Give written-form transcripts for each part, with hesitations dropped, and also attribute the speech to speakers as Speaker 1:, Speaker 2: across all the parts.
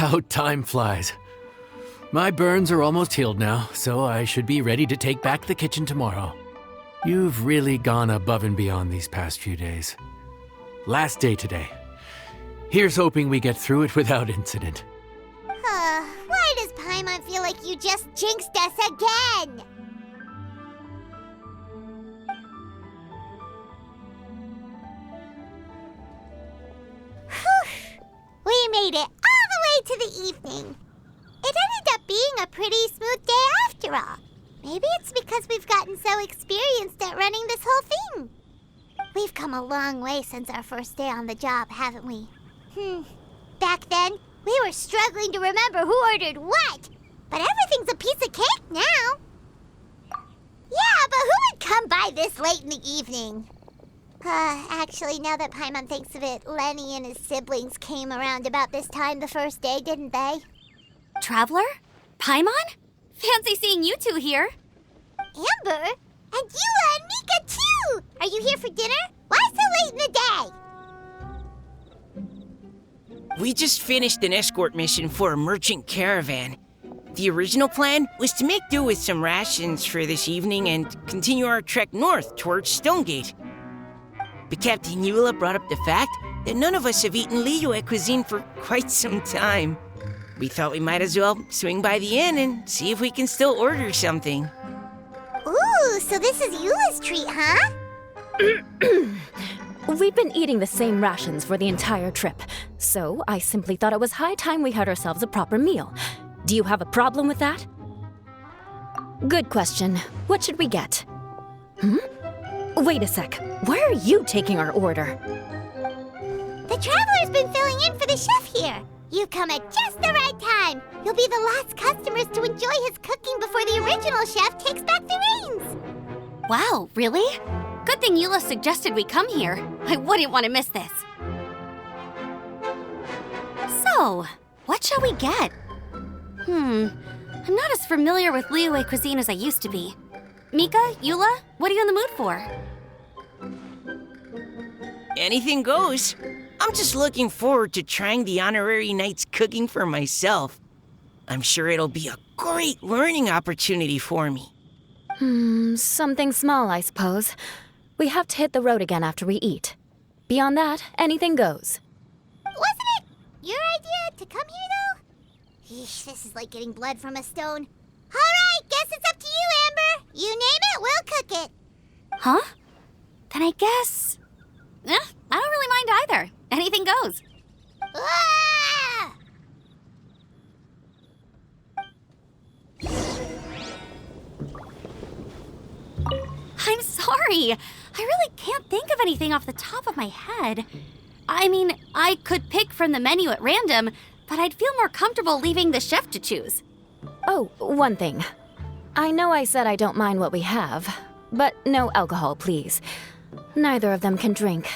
Speaker 1: How time flies. My burns are almost healed now, so I should be ready to take back the kitchen tomorrow. You've really gone above and beyond these past few days. Last day today. Here's hoping we get through it without incident.
Speaker 2: Why does Paimon feel like you just jinxed us again? We made it all the way to the evening. It ended up being a pretty smooth day after all. Maybe it's because we've gotten so experienced at running this whole thing. We've come a long way since our first day on the job, haven't we? Back then, we were struggling to remember who ordered what. But everything's a piece of cake now. Yeah, but who would come by this late in the evening? Actually, now that Paimon thinks of it, Lenny and his siblings came around about this time the first day, didn't they?
Speaker 3: Traveler? Paimon? Fancy seeing you two here.
Speaker 2: Amber? And Eula and Mika, too! Are you here for dinner? Why so late in the day?
Speaker 4: We just finished an escort mission for a merchant caravan. The original plan was to make do with some rations for this evening and continue our trek north towards Stonegate. But Captain Eula brought up the fact that none of us have eaten Liyue cuisine for quite some time. We thought we might as well swing by the inn and see if we can still order something.
Speaker 2: Ooh, so this is Eula's treat, huh?
Speaker 5: We've been eating the same rations for the entire trip, so I simply thought it was high time we had ourselves a proper meal. Do you have a problem with that? Good question. What should we get? Wait a sec. Where are you taking our order?
Speaker 2: The Traveler's been filling in for the chef here. You come at just the right time. You'll be the last customers to enjoy his cooking before the original chef takes back the reins.
Speaker 3: Wow, really? Good thing Eula suggested we come here. I wouldn't want to miss this. So, what shall we get? I'm not as familiar with Liyue cuisine as I used to be. Mika, Eula, what are you in the mood for?
Speaker 4: Anything goes. I'm just looking forward to trying the honorary knight's cooking for myself. I'm sure it'll be a great learning opportunity for me.
Speaker 5: Something small, I suppose. We have to hit the road again after we eat. Beyond that, anything goes.
Speaker 2: Wasn't it your idea to come here, though? Yeesh, this is like getting blood from a stone. All right, guess it's up to you, Amber. You name it, we'll cook it.
Speaker 3: Huh? Then I guess... I don't really mind either. Anything goes.
Speaker 2: Ah!
Speaker 3: I'm sorry. I really can't think of anything off the top of my head. I mean, I could pick from the menu at random, but I'd feel more comfortable leaving the chef to choose.
Speaker 5: Oh, one thing. I know I said I don't mind what we have, but no alcohol, please. Neither of them can drink.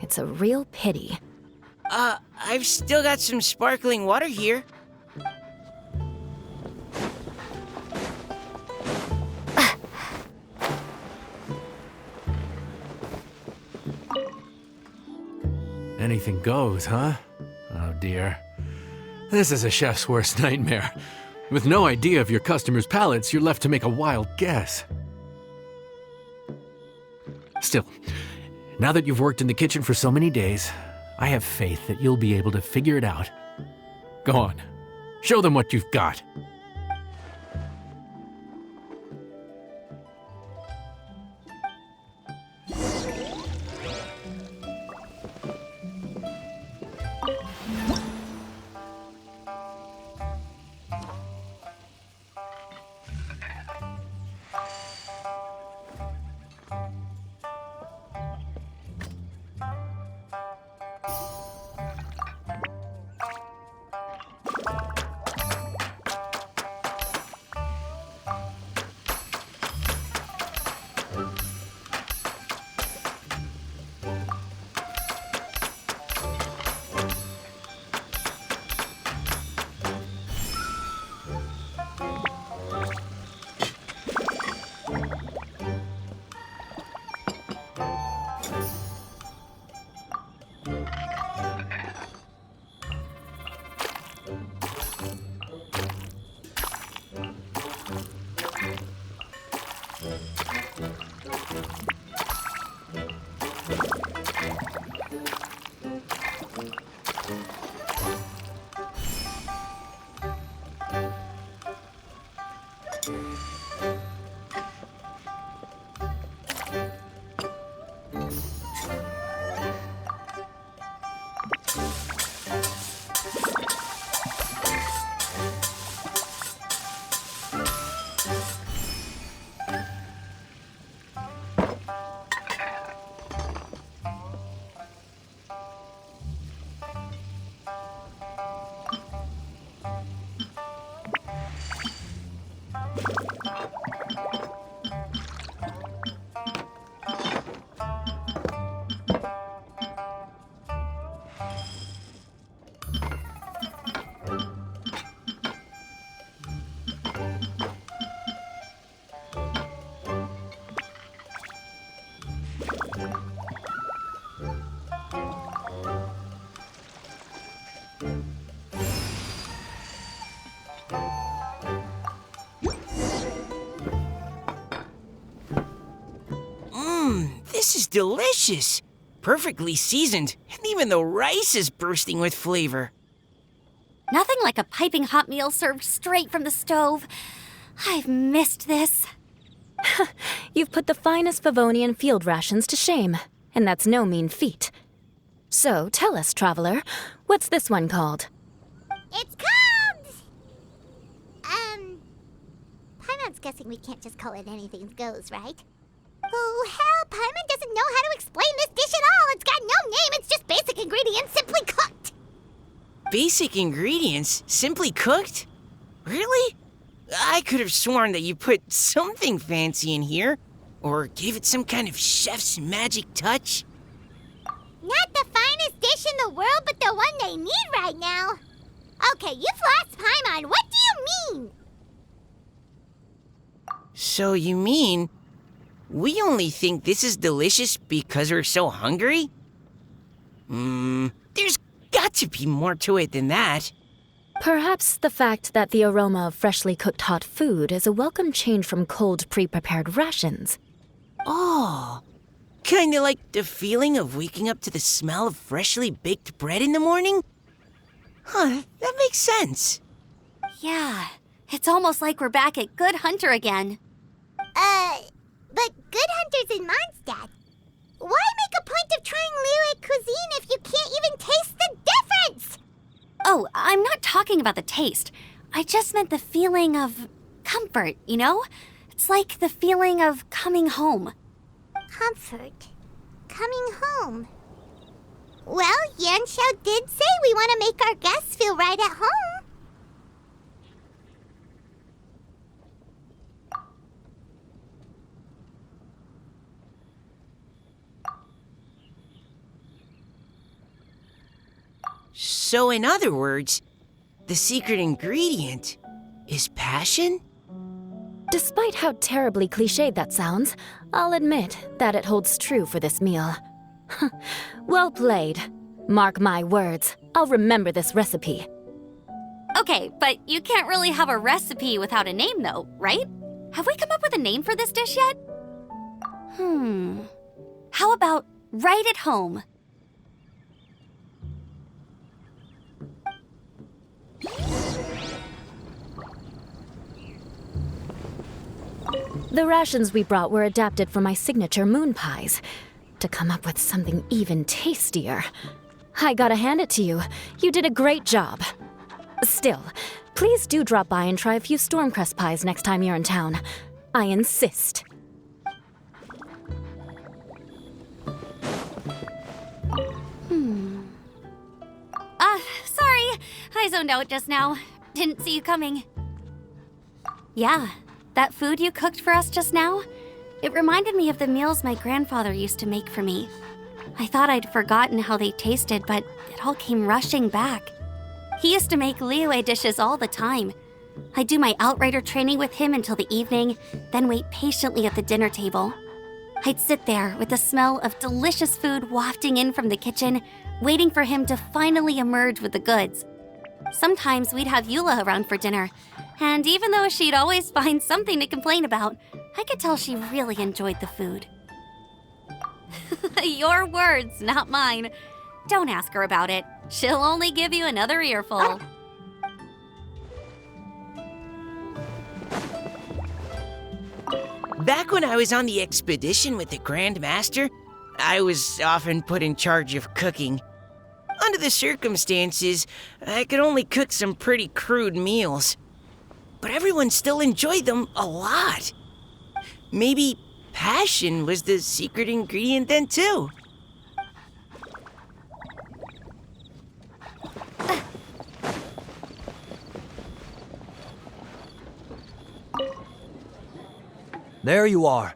Speaker 5: It's a real pity.
Speaker 4: I've still got some sparkling water here.
Speaker 1: Anything goes, huh? Oh dear. This is a chef's worst nightmare. With no idea of your customers' palates, you're left to make a wild guess. Still, now that you've worked in the kitchen for so many days, I have faith that you'll be able to figure it out. Go on, show them what you've got.
Speaker 4: This is delicious. Perfectly seasoned, and even the rice is bursting with flavor.
Speaker 3: Nothing like a piping hot meal served straight from the stove. I've missed this.
Speaker 5: You've put the finest Favonian field rations to shame, and that's no mean feat. So, tell us, traveler, what's this one called?
Speaker 2: It's called... Paimon's guessing we can't just call it anything goes, right? Oh, hell, Paimon doesn't know how to explain this dish at all. It's got no name, it's just basic ingredients simply cooked.
Speaker 4: Basic ingredients? Simply cooked? Really? I could have sworn that you put something fancy in here, or gave it some kind of chef's magic touch.
Speaker 2: Not the finest dish in the world, but the one they need right now. Okay, you've lost Paimon. What do you mean?
Speaker 4: So you mean we only think this is delicious because we're so hungry? There's got to be more to it than that.
Speaker 5: Perhaps the fact that the aroma of freshly cooked hot food is a welcome change from cold, pre-prepared rations.
Speaker 4: Oh, kinda like the feeling of waking up to the smell of freshly baked bread in the morning? Huh, that makes sense.
Speaker 3: Yeah, it's almost like we're back at Good Hunter again.
Speaker 2: But Good Hunter's in Mondstadt. Why make a point of trying Liyue cuisine if you can't even taste the difference?
Speaker 3: Oh, I'm not talking about the taste. I just meant the feeling of comfort, you know? It's like the feeling of coming home.
Speaker 2: Comfort. Coming home. Well, Yanxiao did say we want to make our guests feel right at home.
Speaker 4: So in other words, the secret ingredient is passion?
Speaker 5: Despite how terribly cliched that sounds, I'll admit that it holds true for this meal. Well played. Mark my words, I'll remember this recipe.
Speaker 3: Okay, but you can't really have a recipe without a name though, right? Have we come up with a name for this dish yet? How about Right at Home?
Speaker 5: The rations we brought were adapted for my signature moon pies. To come up with something even tastier, I gotta hand it to you. You did a great job. Still, please do drop by and try a few Stormcrest pies next time you're in town. I insist.
Speaker 3: Sorry. I zoned out just now. Didn't see you coming. Yeah, that food you cooked for us just now, it reminded me of the meals my grandfather used to make for me. I thought I'd forgotten how they tasted, but it all came rushing back. He used to make Liyue dishes all the time. I'd do my outrider training with him until the evening, then wait patiently at the dinner table. I'd sit there with the smell of delicious food wafting in from the kitchen, waiting for him to finally emerge with the goods. Sometimes we'd have Eula around for dinner, and even though she'd always find something to complain about, I could tell she really enjoyed the food. Your words, not mine. Don't ask her about it. She'll only give you another earful.
Speaker 4: Back when I was on the expedition with the Grand Master, I was often put in charge of cooking. Under the circumstances, I could only cook some pretty crude meals. But everyone still enjoyed them a lot. Maybe passion was the secret ingredient then, too.
Speaker 6: There you are.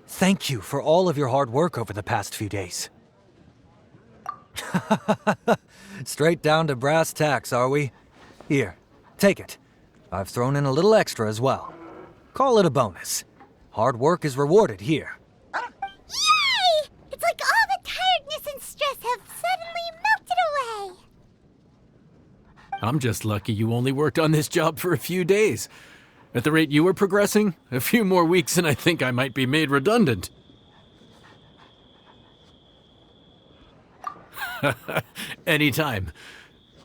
Speaker 6: Thank you for all of your hard work over the past few days. Straight down to brass tacks, are we? Here, take it. I've thrown in a little extra as well. Call it a bonus. Hard work is rewarded here.
Speaker 2: Yay! It's like all the tiredness and stress have suddenly melted away.
Speaker 1: I'm just lucky you only worked on this job for a few days. At the rate you were progressing, a few more weeks and I think I might be made redundant. Anytime.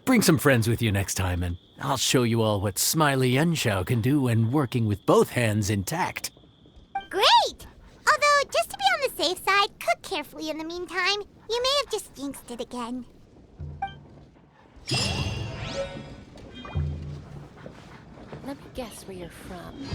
Speaker 1: Bring some friends with you next time, and I'll show you all what Smiley Yenshao can do when working with both hands intact.
Speaker 2: Great! Although, just to be on the safe side, cook carefully in the meantime. You may have just jinxed it again.
Speaker 7: Let me guess where you're from.